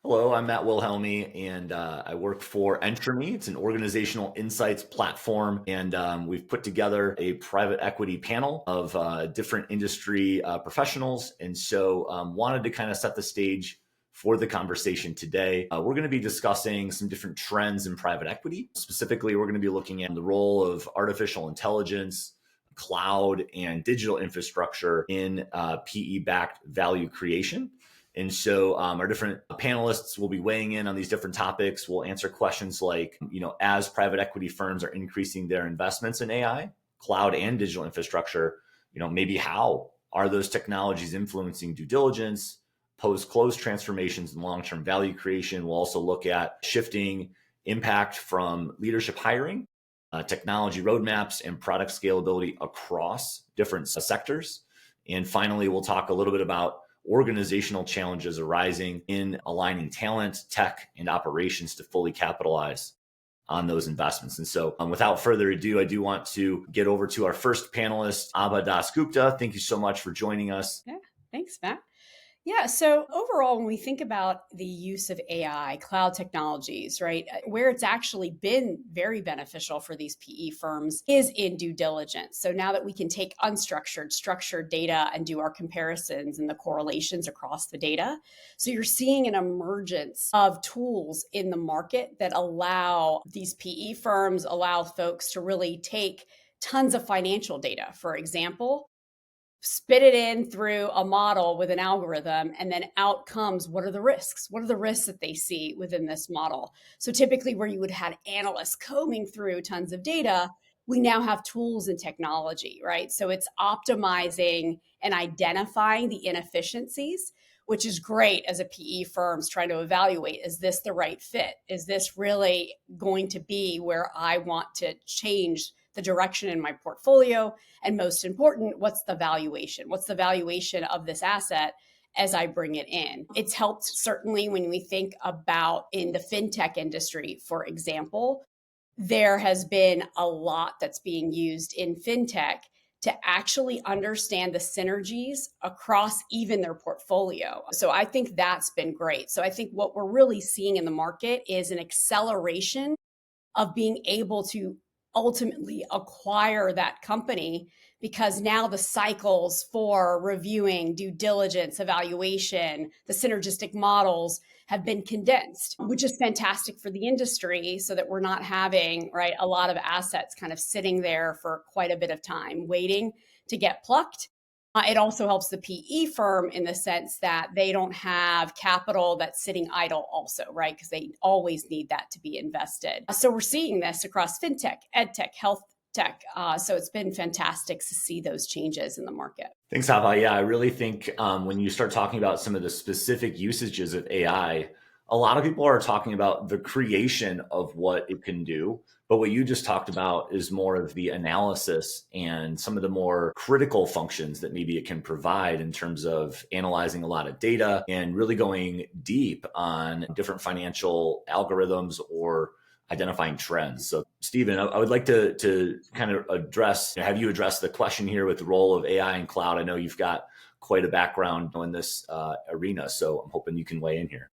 Hello, I'm Matt Wilhelmi, and I work for Entromy. It's an organizational insights platform, and we've put together a private equity panel of different industry professionals. And so wanted to kind of set the stage for the conversation today. We're going to be discussing some different trends in private equity. Specifically, we're going to be looking at the role of artificial intelligence, cloud, and digital infrastructure in PE-backed value creation. And so our different panelists will be weighing in on these different topics. We'll answer questions like, as private equity firms are increasing their investments in AI, cloud, and digital infrastructure, maybe how are those technologies influencing due diligence, post-close transformations, and long-term value creation? We'll also look at shifting impact from leadership hiring, technology roadmaps, and product scalability across different sectors. And finally, we'll talk a little bit about organizational challenges arising in aligning talent, tech, and operations to fully capitalize on those investments. And so without further ado, I do want to get over to our first panelist, Abha DasGupta. Thank you so much for joining us. Yeah, thanks, Matt. Yeah, so overall, when we think about the use of AI, cloud technologies, right, where it's actually been very beneficial for these PE firms is in due diligence. So now that we can take unstructured, structured data and do our comparisons and the correlations across the data. So you're seeing an emergence of tools in the market that allow these PE firms, allow folks to really take tons of financial data, for example, spit it in through a model with an algorithm, and then out comes what are the risks? What are the risks that they see within this model? So typically where you would have analysts combing through tons of data, we now have tools and technology, right? So it's optimizing and identifying the inefficiencies, which is great as a PE firm's trying to evaluate, is this the right fit? Is this really going to be where I want to change the direction in my portfolio? And most important, what's the valuation? What's the valuation of this asset as I bring it in? It's helped certainly when we think about in the fintech industry, for example, there has been a lot that's being used in fintech to actually understand the synergies across even their portfolio. So I think that's been great. So I think what we're really seeing in the market is an acceleration of being able to ultimately acquire that company, because now the cycles for reviewing due diligence, evaluation, the synergistic models have been condensed, which is fantastic for the industry so that we're not having, right, a lot of assets kind of sitting there for quite a bit of time waiting to get plucked. It also helps the PE firm in the sense that they don't have capital that's sitting idle also, right? Because they always need that to be invested. So we're seeing this across fintech, edtech, health tech. So it's been fantastic to see those changes in the market. Thanks, Abha. Yeah, I really think when you start talking about some of the specific usages of AI, a lot of people are talking about the creation of what it can do. But what you just talked about is more of the analysis and some of the more critical functions that maybe it can provide in terms of analyzing a lot of data and really going deep on different financial algorithms or identifying trends. So, Stephen, I would like to kind of have you address the question here with the role of AI and cloud. I know you've got quite a background in this arena, so I'm hoping you can weigh in here.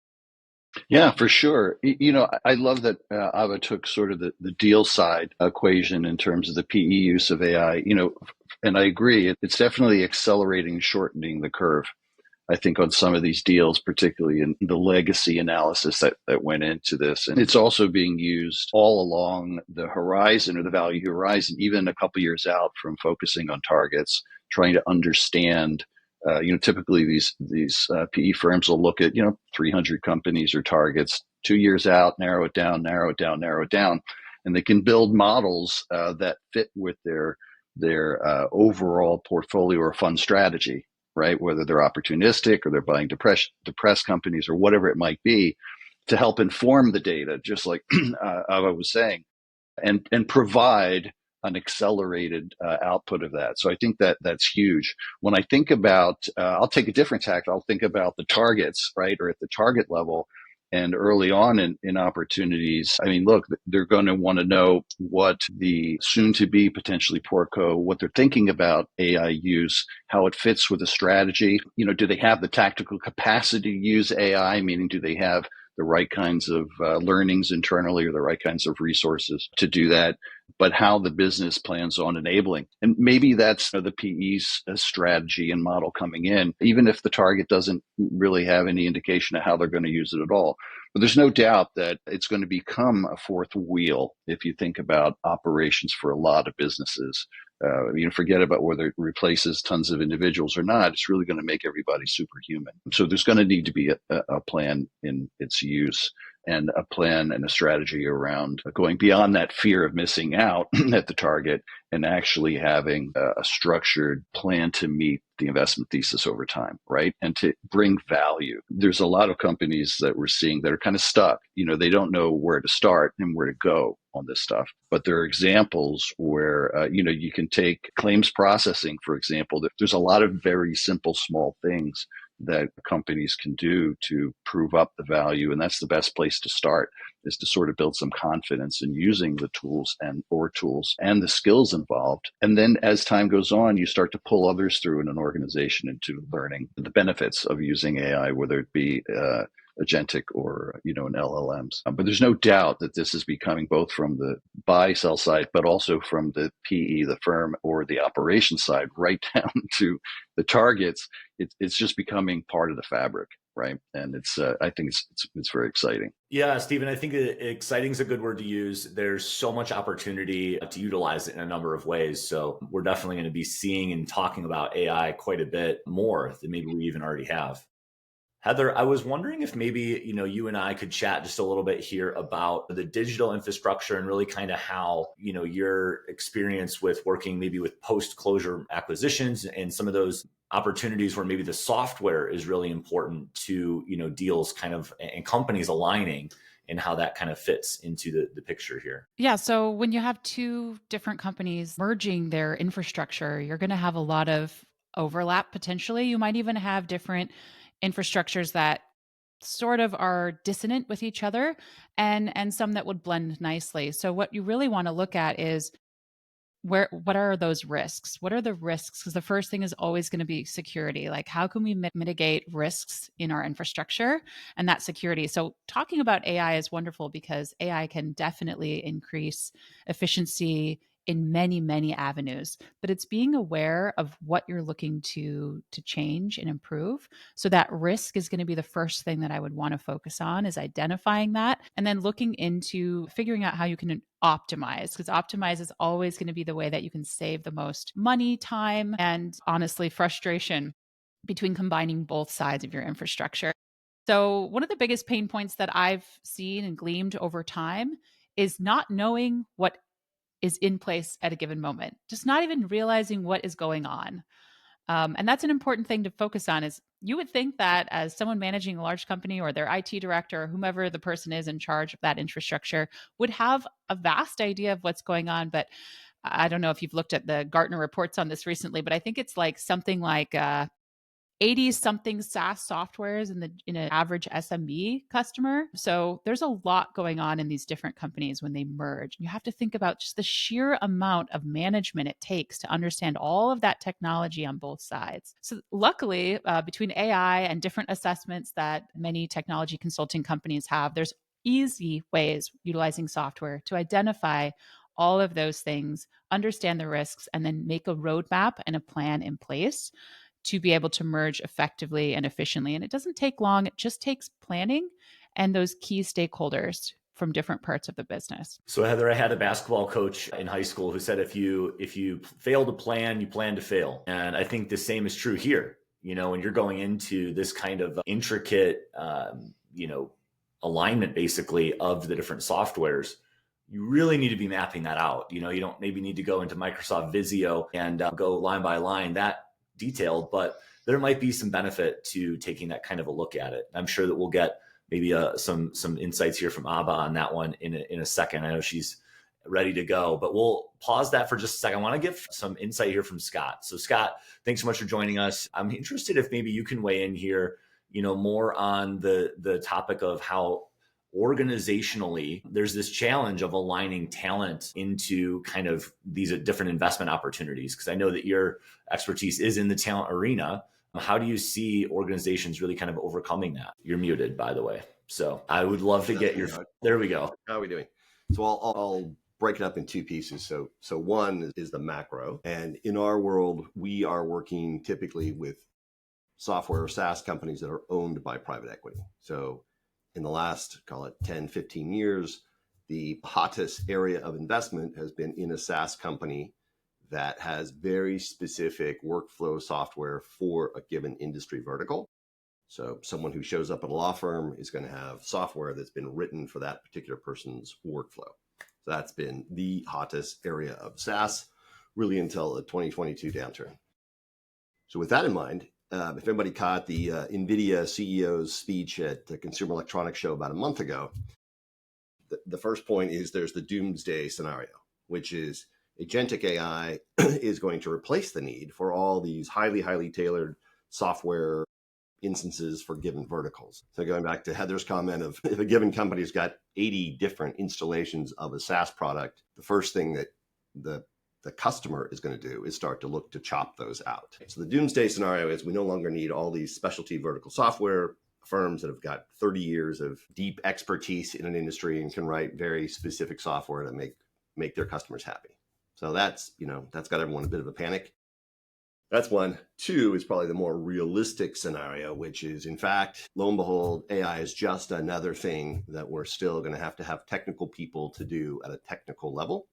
Yeah, for sure. I love that Abha took sort of the deal side equation in terms of the PE use of AI, and I agree. It's definitely accelerating, shortening the curve, I think, on some of these deals, particularly in the legacy analysis that went into this. And it's also being used all along the horizon or the value horizon, even a couple years out from focusing on targets, trying to understand. Typically these PE firms will look at 300 companies or targets 2 years out, narrow it down, and they can build models that fit with their overall portfolio or fund strategy, right? Whether they're opportunistic or they're buying depressed companies or whatever it might be, to help inform the data, just like Abha was saying, and provide an accelerated output of that. So I think that that's huge. When I think about, I'll take a different tack. I'll think about the targets, right? Or at the target level and early on in opportunities. I mean, look, they're going to want to know what the soon to be potentially portco, what they're thinking about AI use, how it fits with the strategy. Do they have the tactical capacity to use AI? Meaning, do they have the right kinds of learnings internally or the right kinds of resources to do that, but how the business plans on enabling. And maybe that's the PE's strategy and model coming in, even if the target doesn't really have any indication of how they're going to use it at all. But there's no doubt that it's going to become a fourth wheel if you think about operations for a lot of businesses. Forget about whether it replaces tons of individuals or not. It's really going to make everybody superhuman. So there's going to need to be a plan in its use, and a plan and a strategy around going beyond that fear of missing out at the target and actually having a structured plan to meet the investment thesis over time, right? And to bring value. There's a lot of companies that we're seeing that are kind of stuck. They don't know where to start and where to go on this stuff. But there are examples where, you can take claims processing, for example. There's a lot of very simple, small things that companies can do to prove up the value. And that's the best place to start, is to sort of build some confidence in using the tools and the skills involved. And then as time goes on, you start to pull others through in an organization into learning the benefits of using AI, whether it be agentic or, an LLMs. But there's no doubt that this is becoming, both from the buy sell side, but also from the PE, the firm, or the operations side, right down to the targets. It's just becoming part of the fabric, right? And I think it's very exciting. Yeah, Stephen, I think exciting is a good word to use. There's so much opportunity to utilize it in a number of ways. So we're definitely going to be seeing and talking about AI quite a bit more than maybe we even already have. Heather, I was wondering if maybe, you and I could chat just a little bit here about the digital infrastructure and really kind of how, your experience with working maybe with post-closure acquisitions and some of those opportunities where maybe the software is really important to, deals kind of and companies aligning, and how that kind of fits into the picture here. Yeah. So when you have two different companies merging their infrastructure, you're going to have a lot of overlap potentially. You might even have different infrastructures that sort of are dissonant with each other, and some that would blend nicely. So what you really want to look at is what are those risks? What are the risks? Because the first thing is always going to be security. Like, how can we mitigate risks in our infrastructure and that security? So talking about AI is wonderful because AI can definitely increase efficiency in many, many avenues, but it's being aware of what you're looking to change and improve. So that risk is going to be the first thing that I would want to focus on, is identifying that, and then looking into figuring out how you can optimize, because optimize is always going to be the way that you can save the most money, time, and honestly, frustration between combining both sides of your infrastructure. So one of the biggest pain points that I've seen and gleaned over time is not knowing what is in place at a given moment, just not even realizing what is going on. And that's an important thing to focus on. Is you would think that as someone managing a large company, or their IT director, or whomever the person is in charge of that infrastructure, would have a vast idea of what's going on. But I don't know if you've looked at the Gartner reports on this recently, but I think it's like something like 80 something SaaS softwares in an average SMB customer. So there's a lot going on in these different companies when they merge. You have to think about just the sheer amount of management it takes to understand all of that technology on both sides. So luckily, between AI and different assessments that many technology consulting companies have, there's easy ways utilizing software to identify all of those things, understand the risks, and then make a roadmap and a plan in place to be able to merge effectively and efficiently. And it doesn't take long. It just takes planning and those key stakeholders from different parts of the business. So Heather, I had a basketball coach in high school who said, if you fail to plan, you plan to fail. And I think the same is true here. When you're going into this kind of intricate, alignment basically of the different softwares, you really need to be mapping that out. You don't maybe need to go into Microsoft Visio and go line by line that detailed, but there might be some benefit to taking that kind of a look at it. I'm sure that we'll get maybe some insights here from Abha on that one in a second. I know she's ready to go, but we'll pause that for just a second. I want to give some insight here from Scott. So Scott, thanks so much for joining us. I'm interested if maybe you can weigh in here, more on the topic of how organizationally there's this challenge of aligning talent into kind of these different investment opportunities. Because I know that your expertise is in the talent arena. How do you see organizations really kind of overcoming that? You're muted, by the way. So I would love to get there we go. How are we doing? So I'll break it up in two pieces. So one is the macro. And in our world, we are working typically with software or SaaS companies that are owned by private equity. So in the last, call it 10, 15 years, the hottest area of investment has been in a SaaS company that has very specific workflow software for a given industry vertical. So someone who shows up at a law firm is going to have software that's been written for that particular person's workflow. So that's been the hottest area of SaaS really until the 2022 downturn. So with that in mind, if anybody caught the NVIDIA CEO's speech at the Consumer Electronics Show about a month ago, the first point is there's the doomsday scenario, which is agentic AI is going to replace the need for all these highly tailored software instances for given verticals. So going back to Heather's comment of if a given company's got 80 different installations of a SaaS product, the first thing that the customer is going to do is start to look to chop those out. So the doomsday scenario is we no longer need all these specialty vertical software firms that have got 30 years of deep expertise in an industry and can write very specific software to make their customers happy. So that's got everyone a bit of a panic. That's one. Two is probably the more realistic scenario, which is, in fact, lo and behold, AI is just another thing that we're still going to have technical people to do at a technical level,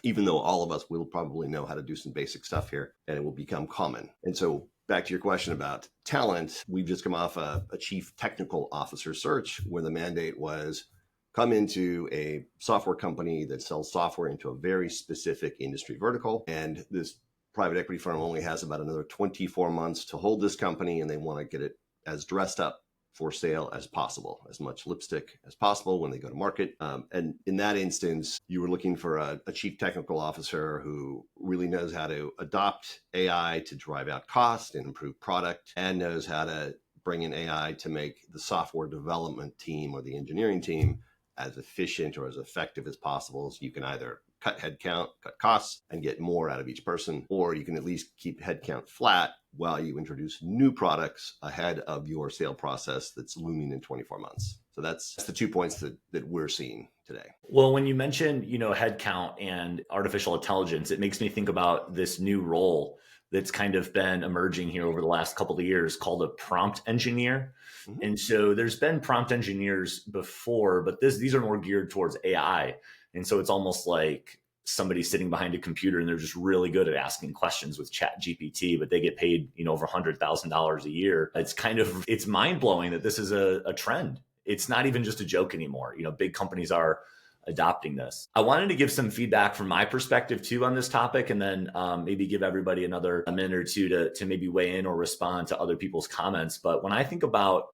even though all of us will probably know how to do some basic stuff here, and it will become common. And so back to your question about talent, we've just come off a chief technical officer search where the mandate was come into a software company that sells software into a very specific industry vertical. And this private equity firm only has about another 24 months to hold this company, and they want to get it as dressed up for sale as possible, as much lipstick as possible when they go to market. And in that instance, you were looking for a chief technical officer who really knows how to adopt AI to drive out cost and improve product, and knows how to bring in AI to make the software development team or the engineering team as efficient or as effective as possible. So you can either cut headcount, cut costs, and get more out of each person, or you can at least keep headcount flat while you introduce new products ahead of your sale process that's looming in 24 months. So that's the 2 points that we're seeing today. Well, when you mentioned, headcount and artificial intelligence, it makes me think about this new role that's kind of been emerging here over the last couple of years called a prompt engineer. Mm-hmm. And so there's been prompt engineers before, but these are more geared towards AI. And so it's almost like somebody sitting behind a computer and they're just really good at asking questions with Chat GPT, but they get paid, over $100,000 a year. It's mind blowing that this is a trend. It's not even just a joke anymore. Big companies are adopting this. I wanted to give some feedback from my perspective too on this topic, and then maybe give everybody another minute or two to maybe weigh in or respond to other people's comments. But when I think about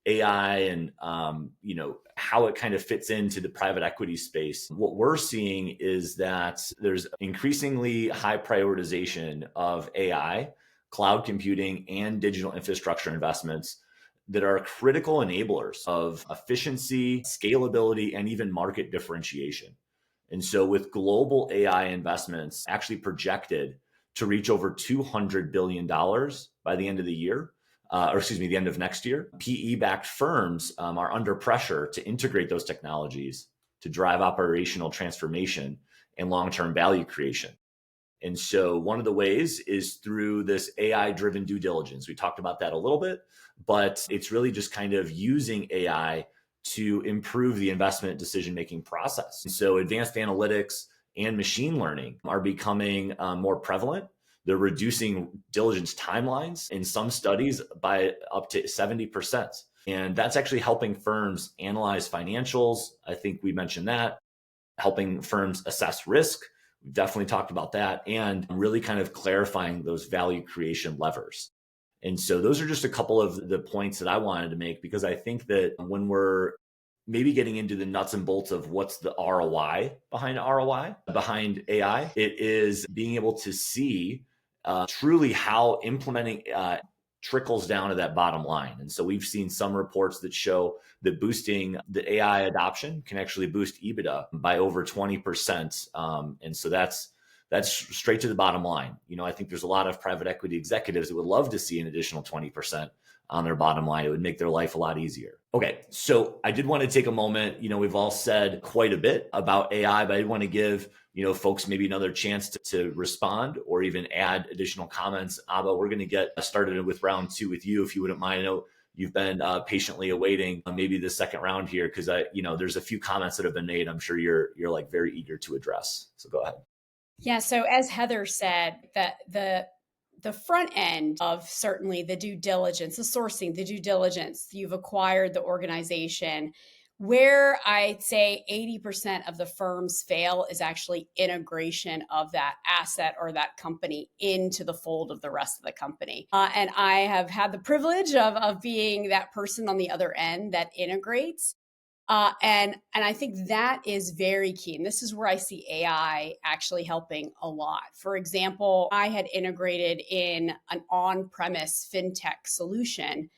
AI and how it kind of fits into the private equity space, what we're seeing is that there's increasingly high prioritization of AI, cloud computing, and digital infrastructure investments that are critical enablers of efficiency, scalability, and even market differentiation. And so with global AI investments actually projected to reach over $200 billion by the end of the year, the end of next year, PE-backed firms are under pressure to integrate those technologies to drive operational transformation and long-term value creation. And so one of the ways is through this AI-driven due diligence. We talked about that a little bit, but it's really just kind of using AI to improve the investment decision-making process. And so advanced analytics and machine learning are becoming more prevalent. They're reducing diligence timelines in some studies by up to 70%. And that's actually helping firms analyze financials. I think we mentioned that. Helping firms assess risk. We've definitely talked about that. And really kind of clarifying those value creation levers. And so those are just a couple of the points that I wanted to make, because I think that when we're maybe getting into the nuts and bolts of what's the ROI behind AI, it is being able to see truly how implementing trickles down to that bottom line. And so we've seen some reports that show that boosting the AI adoption can actually boost EBITDA by over 20%. And so that's that's straight to the bottom line. I think there's a lot of private equity executives that would love to see an additional 20% on their bottom line. It would make their life a lot easier. Okay, so I did want to take a moment. We've all said quite a bit about AI, but I want to give folks maybe another chance to respond or even add additional comments. Abha, we're going to get started with round 2 with you, if you wouldn't mind. I know you've been patiently awaiting maybe the second round here, because there's a few comments that have been made. I'm sure you're like very eager to address. So go ahead. Yeah. So as Heather said, that the front end of certainly the due diligence, the sourcing, the due diligence, you've acquired the organization. Where I'd say 80% of the firms fail is actually integration of that asset or that company into the fold of the rest of the company. And I have had the privilege of being that person on the other end that integrates. And I think that is very key. And this is where I see AI actually helping a lot. For example, I had integrated in an on-premise fintech solution,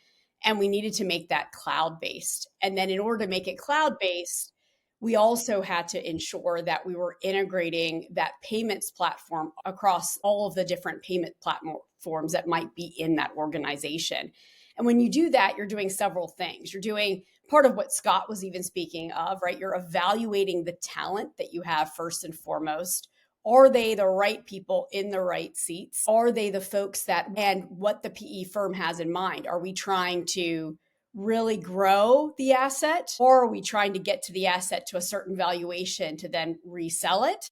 and we needed to make that cloud-based. And then in order to make it cloud-based, we also had to ensure that we were integrating that payments platform across all of the different payment platforms that might be in that organization. And when you do that, you're doing several things. You're doing part of what Scott was even speaking of, right? You're evaluating the talent that you have first and foremost. Are they the right people in the right seats? Are they the folks and what the PE firm has in mind? Are we trying to really grow the asset, or are we trying to get to the asset to a certain valuation to then resell it?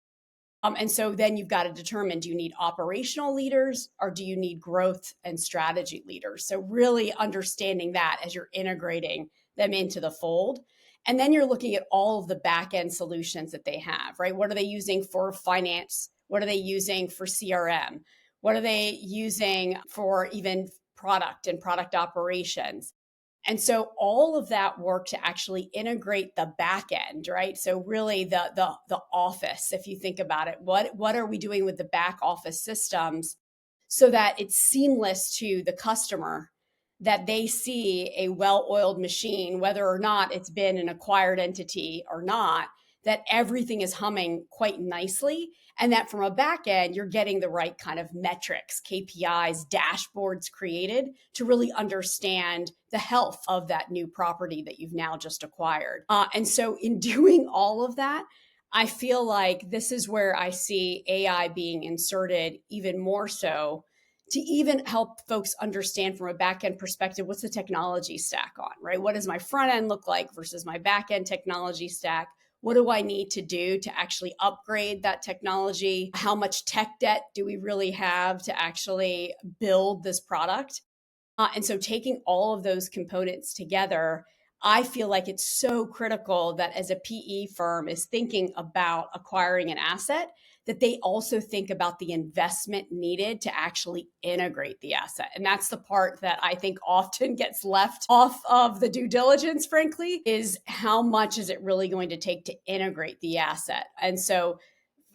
And so then you've got to determine, do you need operational leaders or do you need growth and strategy leaders? So really understanding that as you're integrating them into the fold. And then you're looking at all of the back end solutions that they have, right? What are they using for finance? What are they using for CRM? What are they using for even product and product operations? And so all of that work to actually integrate the back end, right? So really the office, if you think about it, what are we doing with the back office systems so that it's seamless to the customer, that they see a well-oiled machine, whether or not it's been an acquired entity or not, that everything is humming quite nicely. And that from a back end, you're getting the right kind of metrics, KPIs, dashboards created to really understand the health of that new property that you've now just acquired. And so in doing all of that, I feel like this is where I see AI being inserted even more so, to even help folks understand from a back end perspective, what's the technology stack on, right? What does my front end look like versus my back end technology stack? What do I need to do to actually upgrade that technology? How much tech debt do we really have to actually build this product? And so taking all of those components together, I feel like it's so critical that as a PE firm is thinking about acquiring an asset, that they also think about the investment needed to actually integrate the asset. And that's the part that I think often gets left off of the due diligence, frankly, is how much is it really going to take to integrate the asset? And so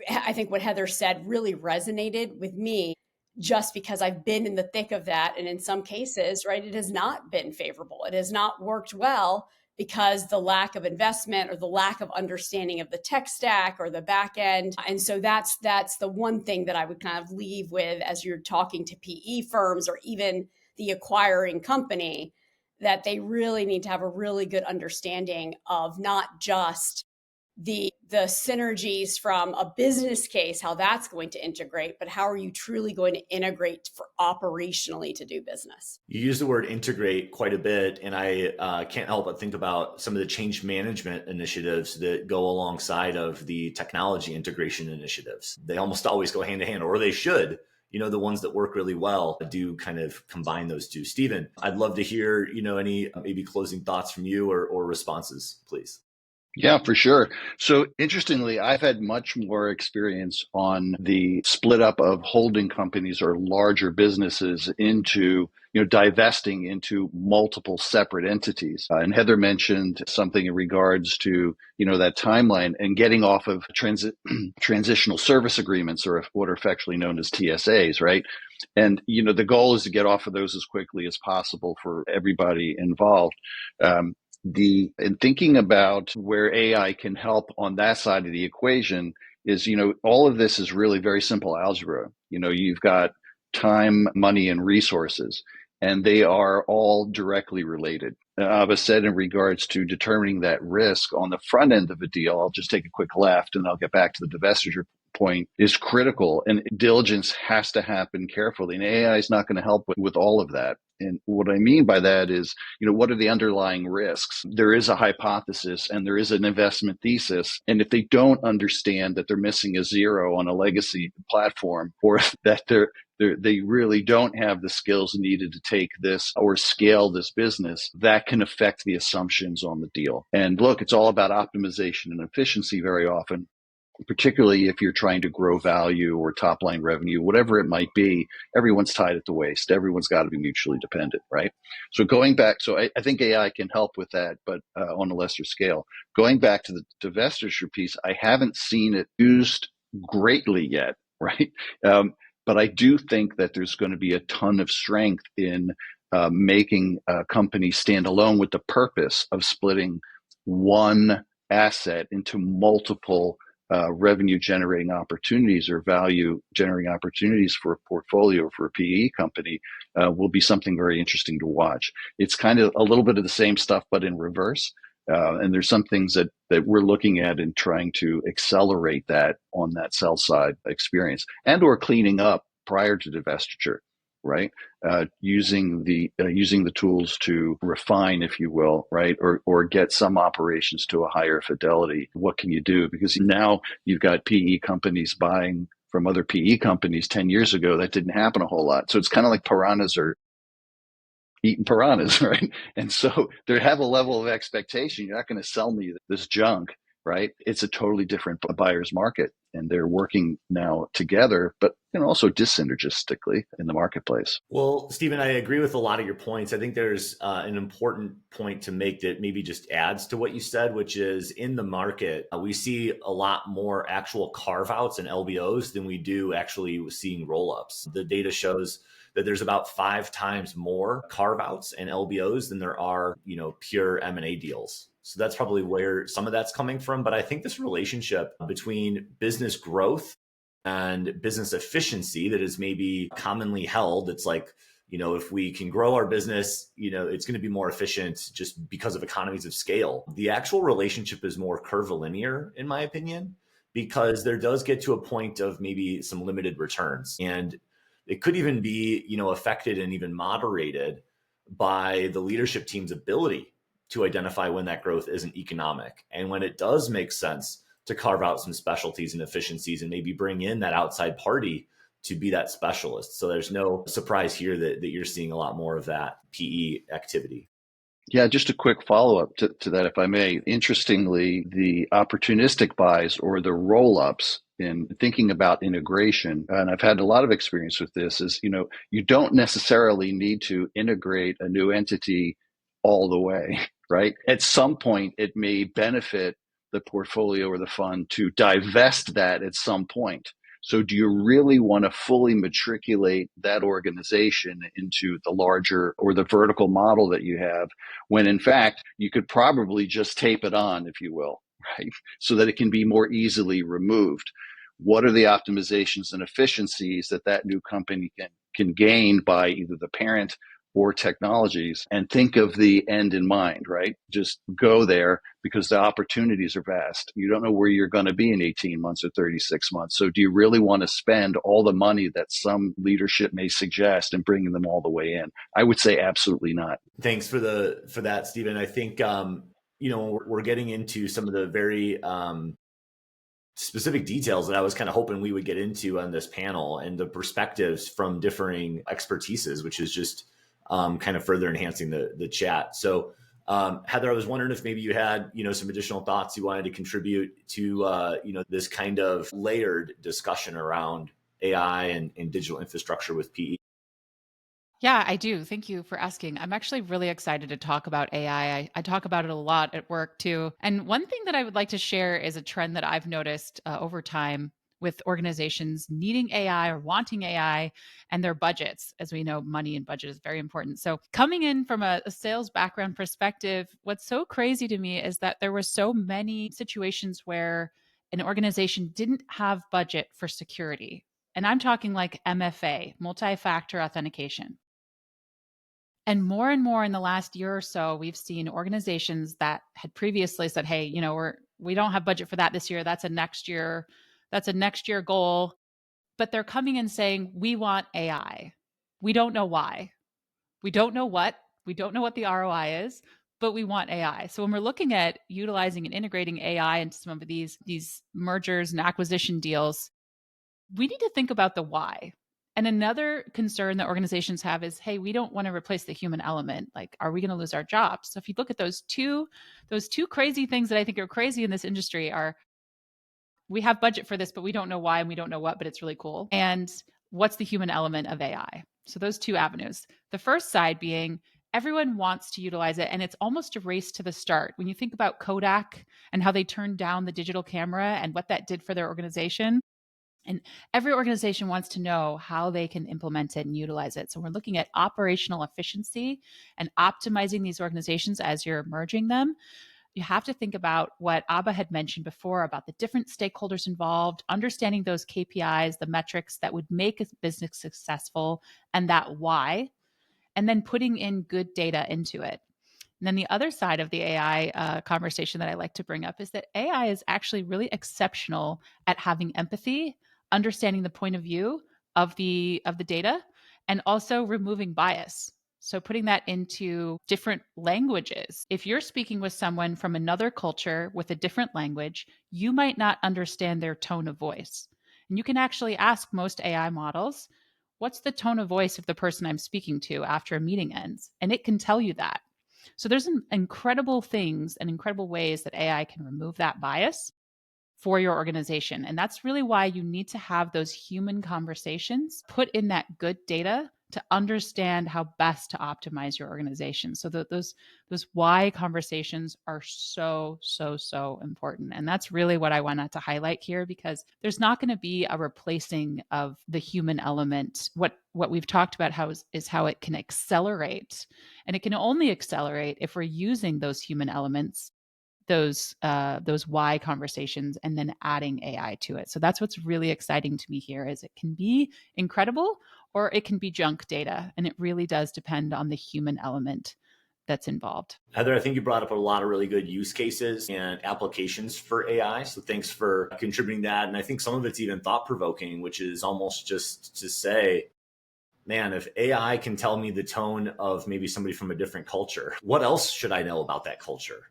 I think what Heather said really resonated with me, just because I've been in the thick of that. And in some cases, right, it has not been favorable. It has not worked well because the lack of investment or the lack of understanding of the tech stack or the back end. And so that's the one thing that I would kind of leave with as you're talking to PE firms or even the acquiring company, that they really need to have a really good understanding of not just the synergies from a business case, how that's going to integrate, but how are you truly going to integrate for operationally to do business? You use the word integrate quite a bit, and I can't help but think about some of the change management initiatives that go alongside of the technology integration initiatives. They almost always go hand in hand, or they should. The ones that work really well do kind of combine those two. Stephen, I'd love to hear, any maybe closing thoughts from you or responses, please. Yeah, for sure. So interestingly, I've had much more experience on the split up of holding companies or larger businesses into, divesting into multiple separate entities. And Heather mentioned something in regards to, that timeline and getting off of transitional service agreements, or what are affectionately known as TSAs, right? And, the goal is to get off of those as quickly as possible for everybody involved. In thinking about where AI can help on that side of the equation, is, all of this is really very simple algebra. You've got time, money, and resources, and they are all directly related. Abha said in regards to determining that risk on the front end of a deal, I'll just take a quick left and I'll get back to the divestiture point, is critical, and diligence has to happen carefully, and AI is not going to help with all of that. And what I mean by that is, what are the underlying risks? There is a hypothesis and there is an investment thesis, and if they don't understand that they're missing a zero on a legacy platform, or that they really don't have the skills needed to take this or scale this business, that can affect the assumptions on the deal. And look, it's all about optimization and efficiency very often, particularly if you're trying to grow value or top line revenue, whatever it might be. Everyone's tied at the waist. Everyone's got to be mutually dependent, right? So going back, I think AI can help with that, but on a lesser scale. Going back to the divestiture piece, I haven't seen it used greatly yet, right? But I do think that there's going to be a ton of strength in making a company stand alone with the purpose of splitting one asset into multiple revenue generating opportunities or value generating opportunities for a portfolio, for a PE company, will be something very interesting to watch. It's kind of a little bit of the same stuff, but in reverse. And there's some things that we're looking at and trying to accelerate that on that sell side experience, and or cleaning up prior to divestiture, right? Using the tools to refine, if you will, right? Or get some operations to a higher fidelity. What can you do? Because now you've got PE companies buying from other PE companies 10 years ago. That didn't happen a whole lot. So it's kind of like piranhas are eating piranhas, right? And so they have a level of expectation. You're not going to sell me this junk, right? It's a totally different buyer's market, and they're working now together, but also dissynergistically in the marketplace. Well, Stephen, I agree with a lot of your points. I think there's an important point to make that maybe just adds to what you said, which is in the market, we see a lot more actual carve-outs and LBOs than we do actually seeing roll-ups. The data shows that there's about 5 times more carve-outs and LBOs than there are, pure M&A deals. So that's probably where some of that's coming from. But I think this relationship between business growth and business efficiency that is maybe commonly held, it's like, if we can grow our business, it's going to be more efficient just because of economies of scale. The actual relationship is more curvilinear, in my opinion, because there does get to a point of maybe some limited returns. And it could even be, affected and even moderated by the leadership team's ability to identify when that growth isn't economic. And when it does make sense to carve out some specialties and efficiencies and maybe bring in that outside party to be that specialist. So there's no surprise here that you're seeing a lot more of that PE activity. Yeah, just a quick follow-up to that, if I may. Interestingly, the opportunistic buys or the roll-ups in thinking about integration, and I've had a lot of experience with this, is, you don't necessarily need to integrate a new entity all the way, right? At some point, it may benefit the portfolio or the fund to divest that at some point. So do you really want to fully matriculate that organization into the larger or the vertical model that you have, when in fact you could probably just tape it on, if you will, right? So that it can be more easily removed. What are the optimizations and efficiencies that new company can gain by either the parent or technologies, and think of the end in mind, right? Just go there because the opportunities are vast. You don't know where you're going to be in 18 months or 36 months. So do you really want to spend all the money that some leadership may suggest and bringing them all the way in? I would say absolutely not. Thanks for that, Stephen. I think, we're getting into some of the very specific details that I was kind of hoping we would get into on this panel, and the perspectives from differing expertises, which is just kind of further enhancing the chat. So Heather, I was wondering if maybe you had, some additional thoughts you wanted to contribute to, this kind of layered discussion around AI and digital infrastructure with PE. Yeah, I do. Thank you for asking. I'm actually really excited to talk about AI. I talk about it a lot at work too. And one thing that I would like to share is a trend that I've noticed over time with organizations needing AI or wanting AI and their budgets. As we know, money and budget is very important. So coming in from a sales background perspective, what's so crazy to me is that there were so many situations where an organization didn't have budget for security. And I'm talking like MFA, multi-factor authentication. And more in the last year or so, we've seen organizations that had previously said, hey, we don't have budget for that this year. That's a next year goal. But they're coming and saying, we want AI. We don't know why. We don't know what the ROI is, but we want AI. So when we're looking at utilizing and integrating AI into some of these mergers and acquisition deals, we need to think about the why. And another concern that organizations have is, hey, we don't want to replace the human element. Like, are we going to lose our jobs? So if you look at those two crazy things that I think are crazy in this industry are, we have budget for this, but we don't know why and we don't know what, but it's really cool. And what's the human element of AI? So those two avenues. The first side being everyone wants to utilize it, and it's almost a race to the start. When you think about Kodak and how they turned down the digital camera and what that did for their organization, and every organization wants to know how they can implement it and utilize it. So we're looking at operational efficiency and optimizing these organizations as you're merging them. You have to think about what Abha had mentioned before about the different stakeholders involved, understanding those KPIs, the metrics that would make a business successful, and that why, and then putting in good data into it. And then the other side of the AI conversation that I like to bring up is that AI is actually really exceptional at having empathy, understanding the point of view of the data, and also removing bias. So putting that into different languages. If you're speaking with someone from another culture with a different language, you might not understand their tone of voice. And you can actually ask most AI models, what's the tone of voice of the person I'm speaking to after a meeting ends? And it can tell you that. So there's incredible things and incredible ways that AI can remove that bias for your organization. And that's really why you need to have those human conversations, put in that good data to understand how best to optimize your organization. So those why conversations are so important. And that's really what I wanted to highlight here, because there's not going to be a replacing of the human element. What we've talked about is how it can accelerate. And it can only accelerate if we're using those human elements, those why conversations, and then adding AI to it. So that's what's really exciting to me here, is it can be incredible or it can be junk data. And it really does depend on the human element that's involved. Heather, I think you brought up a lot of really good use cases and applications for AI. So thanks for contributing that. And I think some of it's even thought-provoking, which is almost just to say, man, if AI can tell me the tone of maybe somebody from a different culture, what else should I know about that culture?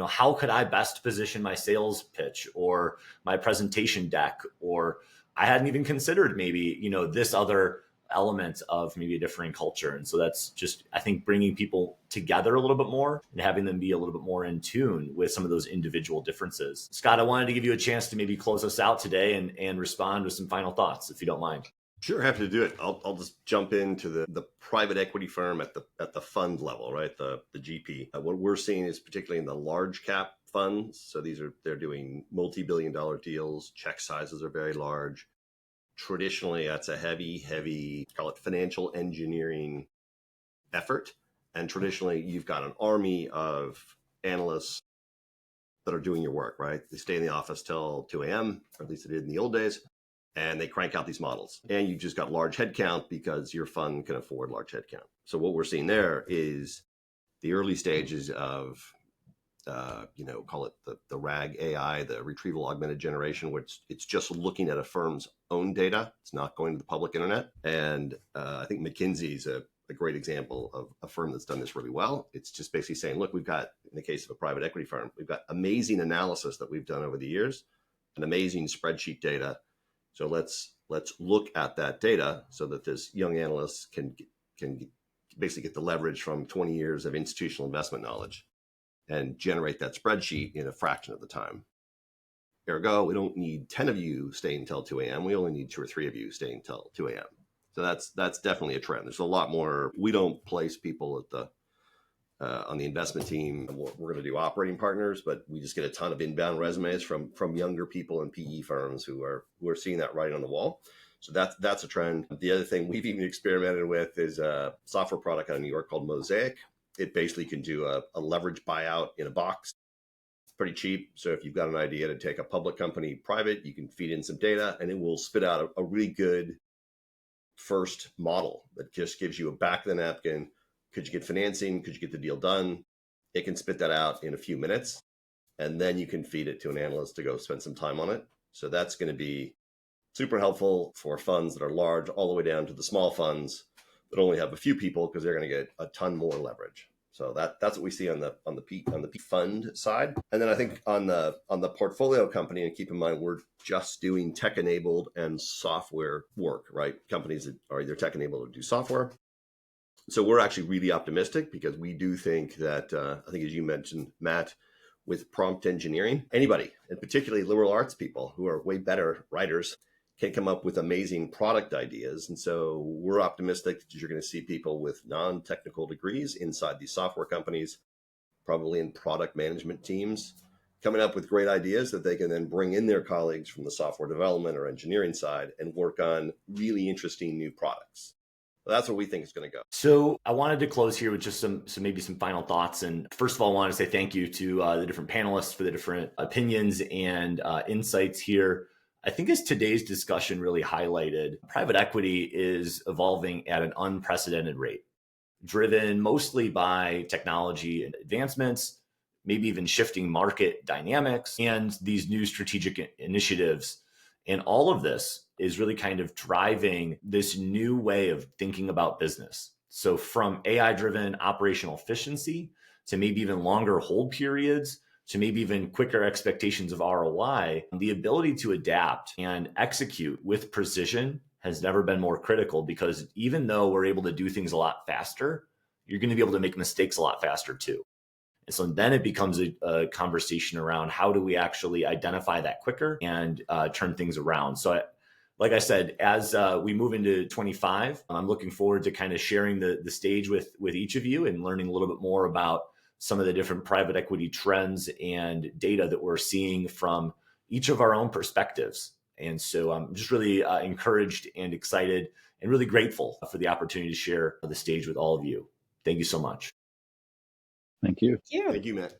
How could I best position my sales pitch or my presentation deck? Or I hadn't even considered maybe, this other element of maybe a different culture. And so that's just, I think, bringing people together a little bit more and having them be a little bit more in tune with some of those individual differences. Scott, I wanted to give you a chance to maybe close us out today and respond with some final thoughts, if you don't mind. Sure, happy to do it. I'll just jump into the private equity firm at the fund level, right? The GP. What we're seeing is particularly in the large cap funds. So they're doing multi-billion-dollar deals. Check sizes are very large. Traditionally, that's a heavy, call it financial engineering effort. And traditionally, you've got an army of analysts that are doing your work, right? They stay in the office till 2 a.m., or at least they did in the old days. And they crank out these models. And you've just got large headcount because your fund can afford large headcount. So what we're seeing there is the early stages of, call it the RAG AI, the retrieval augmented generation, which it's just looking at a firm's own data. It's not going to the public internet. And I think McKinsey's a great example of a firm that's done this really well. It's just basically saying, look, we've got, in the case of a private equity firm, we've got amazing analysis that we've done over the years, and amazing spreadsheet data. So let's look at that data so that this young analyst can basically get the leverage from 20 years of institutional investment knowledge and generate that spreadsheet in a fraction of the time. Ergo, we don't need 10 of you staying until 2 a.m. We only need 2 or 3 of you staying until 2 a.m. So that's definitely a trend. There's a lot more. We don't place people at on the investment team. We're going to do operating partners, but we just get a ton of inbound resumes from younger people in PE firms who are seeing that writing on the wall. So that's a trend. The other thing we've even experimented with is a software product out of New York called Mosaic. It basically can do a leverage buyout in a box pretty cheap. So if you've got an idea to take a public company private, you can feed in some data and it will spit out a really good first model that just gives you a back of the napkin. Could you get financing? Could you get the deal done? It can spit that out in a few minutes. And then you can feed it to an analyst to go spend some time on it. So that's going to be super helpful for funds that are large, all the way down to the small funds that only have a few people, because they're going to get a ton more leverage. So that's what we see on the P fund side. And then I think on the portfolio company, and keep in mind we're just doing tech enabled and software work, right? Companies that are either tech enabled or do software. So we're actually really optimistic, because we do think that I think, as you mentioned, Matt, with prompt engineering, anybody, and particularly liberal arts people who are way better writers, can come up with amazing product ideas. And so we're optimistic that you're going to see people with non-technical degrees inside these software companies, probably in product management teams, coming up with great ideas that they can then bring in their colleagues from the software development or engineering side and work on really interesting new products. That's what we think is going to go. So I wanted to close here with just some maybe some final thoughts. And first of all, I want to say thank you to the different panelists for the different opinions and insights here. I think as today's discussion really highlighted, private equity is evolving at an unprecedented rate, driven mostly by technology and advancements, maybe even shifting market dynamics and these new strategic initiatives. And all of this is really kind of driving this new way of thinking about business. So from AI-driven operational efficiency to maybe even longer hold periods, to maybe even quicker expectations of ROI, the ability to adapt and execute with precision has never been more critical, because even though we're able to do things a lot faster, you're going to be able to make mistakes a lot faster too. And so then it becomes a conversation around how do we actually identify that quicker and turn things around. So like I said, as we move into 25, I'm looking forward to kind of sharing the stage with each of you and learning a little bit more about some of the different private equity trends and data that we're seeing from each of our own perspectives. And so I'm just really encouraged and excited and really grateful for the opportunity to share the stage with all of you. Thank you so much. Thank you. Thank you. Thank you, Matt.